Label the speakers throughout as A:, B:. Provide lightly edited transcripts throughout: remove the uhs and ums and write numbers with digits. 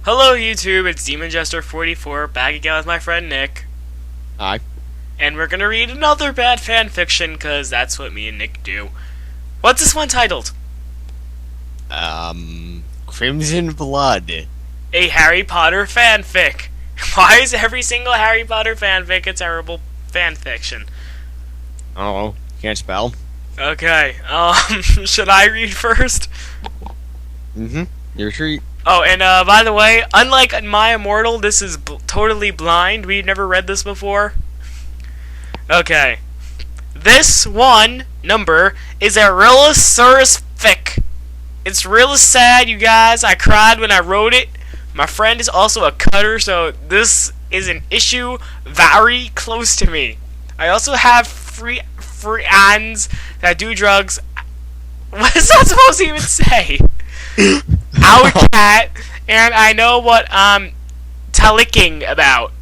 A: Hello YouTube, it's DemonJester44 back again with my friend Nick.
B: Hi.
A: And we're gonna read another bad fanfiction, because that's what me and Nick do. What's this one titled?
B: Crimson Blood.
A: A Harry Potter fanfic. Why is every single Harry Potter fanfic a terrible fanfiction?
B: Oh, can't spell.
A: Okay, should I read first?
B: Your treat.
A: Oh, and by the way, unlike My Immortal, this is totally blind. We've never read this before. Okay. This one number is a real fic. It's real sad, you guys. I cried when I wrote it. My friend is also a cutter, so this is an issue very close to me. I also have friends that do drugs. What is that supposed to even say? Our cat, and I know what I'm talicking about.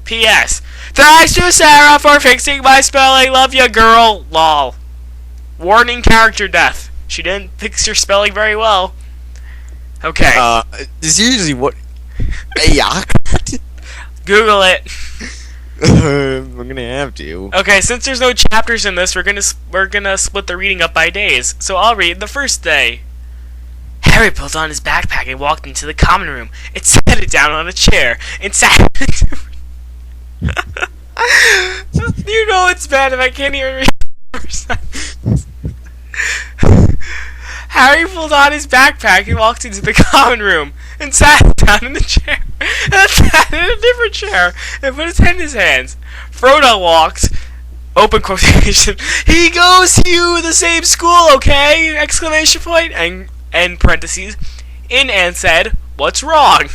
A: P.S. Thanks to Sarah for fixing my spelling. Love ya, girl. Lol. Warning: character death. She didn't fix your spelling very well. Okay.
B: This is usually what. Yuck.
A: Google it.
B: I'm gonna have to.
A: Okay, since there's no chapters in this, we're gonna split the reading up by days. So I'll read the first day. Harry pulled on his backpack and walked into the common room. It set it down on a chair and sat. You know it's bad if I can't even read the first sentence. Harry pulled on his backpack and walked into the common room and sat down in the chair. And sat in a different chair and put his head in his hands. Frodo walked. Open quotation. He goes to the same school, okay? Exclamation point. And parentheses, in and said, "What's wrong?"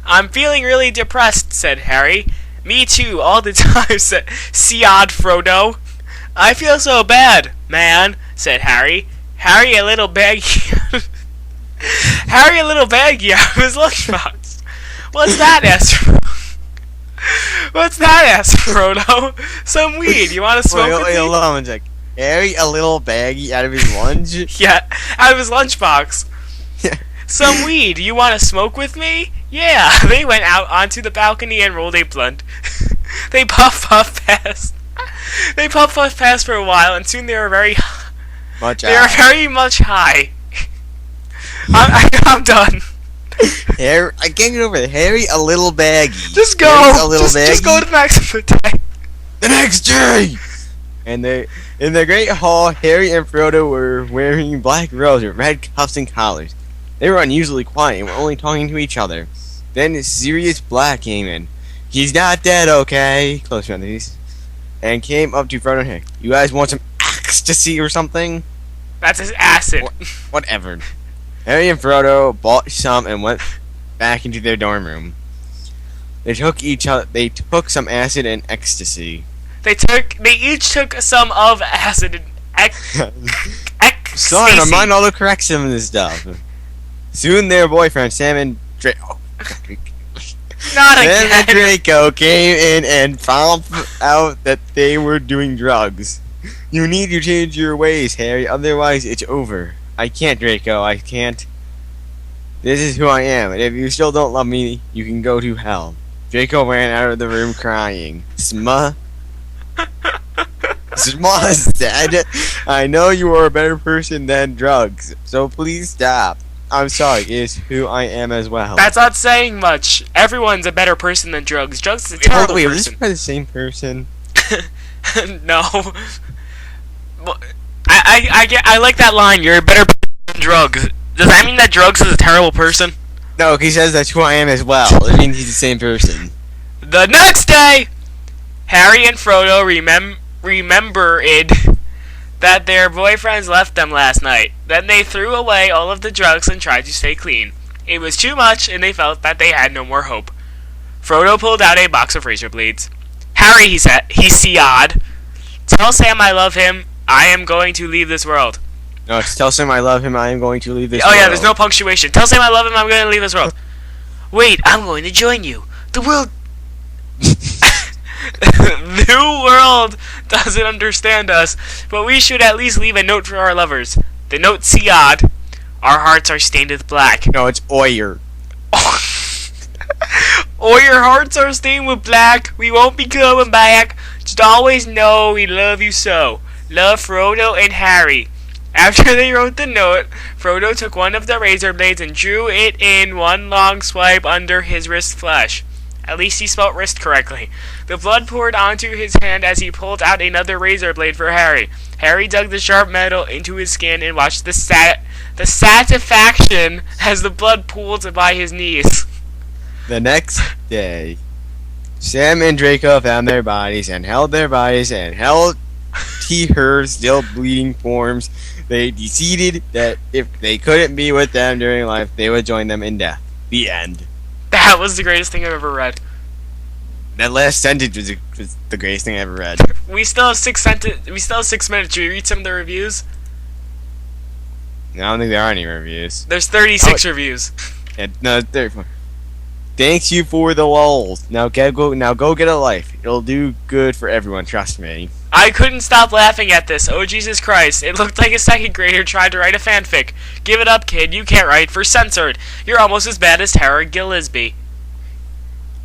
A: "I'm feeling really depressed," said Harry. "Me too, all the time," said Frodo. "I feel so bad, man," said Harry. Harry a little baggy out of his lunchbox. "What's that?" asked Frodo. "Some weed. You want to smoke with me?"
B: Hold on one sec. Harry a little baggy out of his lunch?
A: Yeah, out of his lunchbox. "Some weed. You want to smoke with me?" "Yeah." They went out onto the balcony and rolled a blunt. They puff past. They puff past for a while, and soon they were very much high. I'm done.
B: Harry, I can't get over it. Harry a little baggy.
A: Just go. Just go to the next day.
B: The next day. And in the great hall, Harry and Frodo were wearing black robes with red cuffs and collars. They were unusually quiet and were only talking to each other. Then Sirius Black came in. "He's not dead, okay?" Close parentheses. And came up to Frodo and Harry. "You guys want some ecstasy or something?"
A: That's his acid.
B: Whatever. Harry and Frodo bought some and went back into their dorm room. They took some acid and ecstasy.
A: They each took some of acid and ecstasy.
B: Sorry, my mind all the correct some of this stuff. Soon their boyfriend Sam and Draco came in and found out that they were doing drugs. "You need to change your ways, Harry, otherwise it's over." "I can't, Draco, I can't. This is who I am, and if you still don't love me, you can go to hell." Draco ran out of the room crying. Smah said, "I know you are a better person than drugs, so please stop. I'm sorry, it is who I am as well."
A: That's not saying much. Everyone's a better person than drugs. Drugs is a terrible person.
B: Wait, was this by the same person?
A: No. I like that line. You're a better person than drugs. Does that mean that drugs is a terrible person?
B: No, he says that's who I am as well. It means he's the same person.
A: The next day, Harry and Frodo remembered that their boyfriends left them last night. Then they threw away all of the drugs and tried to stay clean. It was too much, and they felt that they had no more hope. Frodo pulled out a box of razor blades. "Harry," he said, he sighed, "tell Sam I love him. I am going to leave this world."
B: No, it's "tell Sam I love him. I am going to leave this world."
A: Oh yeah, there's no punctuation. "Tell Sam I love him. I'm going to leave this world." "Wait, I'm going to join you. The world." The world doesn't understand us, but we should at least leave a note for our lovers. The note said, "Our hearts are stained with black."
B: No, it's Oyer.
A: Or your hearts are stained with black. We won't be coming back. Just always know we love you so. Love, Frodo and Harry. After they wrote the note, Frodo took one of the razor blades and drew it in one long swipe under his wrist flesh. At least he spelt wrist correctly. The blood poured onto his hand as he pulled out another razor blade for Harry. Harry dug the sharp metal into his skin and watched the satisfaction as the blood pooled by his knees.
B: The next day, Sam and Draco found their bodies and held to her still bleeding forms. They decided that if they couldn't be with them during life, they would join them in death. The end.
A: That was the greatest thing I've ever read.
B: That last sentence was the greatest thing I ever read.
A: We still have 6 minutes. Should we read some of the reviews?
B: I don't think there are any reviews.
A: There's 36 reviews.
B: Yeah, no, 34. Thanks you for the lulz. Now go get a life. It'll do good for everyone, trust me.
A: I couldn't stop laughing at this. Oh, Jesus Christ. It looked like a second grader tried to write a fanfic. Give it up, kid. You can't write for censored. You're almost as bad as Tara Gillespie.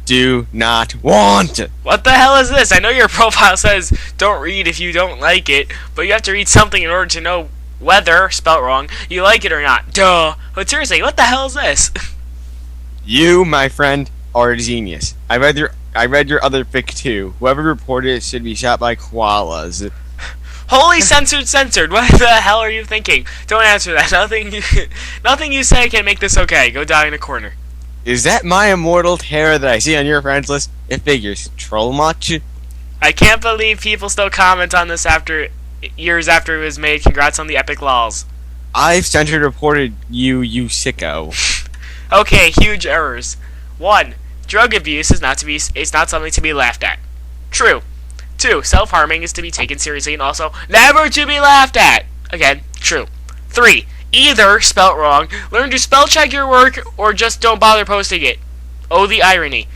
B: Do not want.
A: What the hell is this? I know your profile says don't read if you don't like it, but you have to read something in order to know whether, spelt wrong, you like it or not. Duh. But seriously, what the hell is this?
B: You, my friend, are a genius. I read your other fic too. Whoever reported it should be shot by koalas.
A: Holy censored. What the hell are you thinking? Don't answer that. Nothing you say can make this okay. Go die in a corner.
B: Is that my immortal Tara that I see on your friends list? It figures. Troll much?
A: I can't believe people still comment on this years after it was made. Congrats on the epic lols.
B: I've censored reported you sicko.
A: Okay, huge errors. 1. Drug abuse is not something to be laughed at. True. 2. Self-harming is to be taken seriously and also never to be laughed at. Again, true. 3. Either, spelt wrong, learn to spell check your work or just don't bother posting it. Oh, the irony.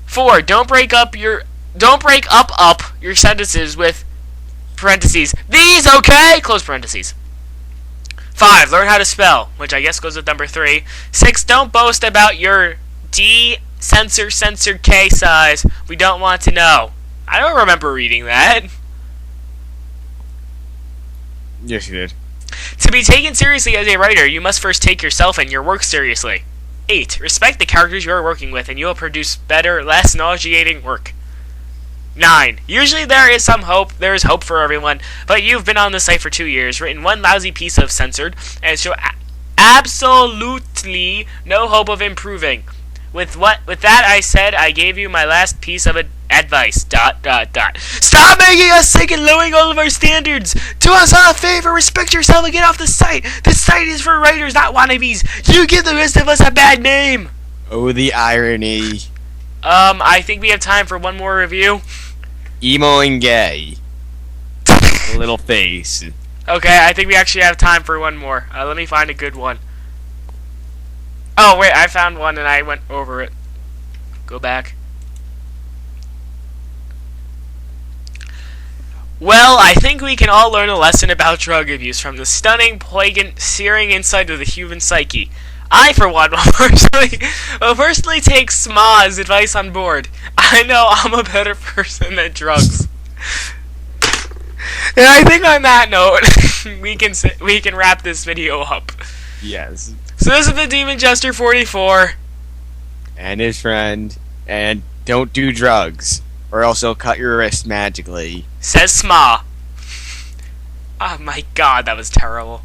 A: 4. Don't break up your sentences with parentheses. These okay? Close parentheses. 5. Learn how to spell, which I guess goes with number 3. 6. Don't boast about your censored K size. We don't want to know. I don't remember reading that.
B: Yes, you did.
A: To be taken seriously as a writer, you must first take yourself and your work seriously. 8. Respect the characters you are working with, and you will produce better, less nauseating work. 9. Usually there is hope for everyone, but you've been on the site for 2 years, written one lousy piece of censored, and show absolutely no hope of improving. With that I said, I gave you my last piece of advice. ... Stop making us sick and lowering all of our standards! Do us all a favor, respect yourself and get off the site! This site is for writers, not wannabes! You give the rest of us a bad name!
B: Oh, the irony.
A: I think we have time for one more review.
B: Emo and gay. Little face.
A: Okay, I think we actually have time for one more. Let me find a good one. Oh, wait, I found one and I went over it. Go back. Well, I think we can all learn a lesson about drug abuse from the stunning, poignant, searing insight of the human psyche. I, for one, will personally take Sma's advice on board. I know I'm a better person than drugs. And I think on that note, we can wrap this video up.
B: Yes.
A: So this has been Demon Jester 44.
B: And his friend. And don't do drugs, or else he'll cut your wrist magically.
A: Says Sma. Oh my god, that was terrible.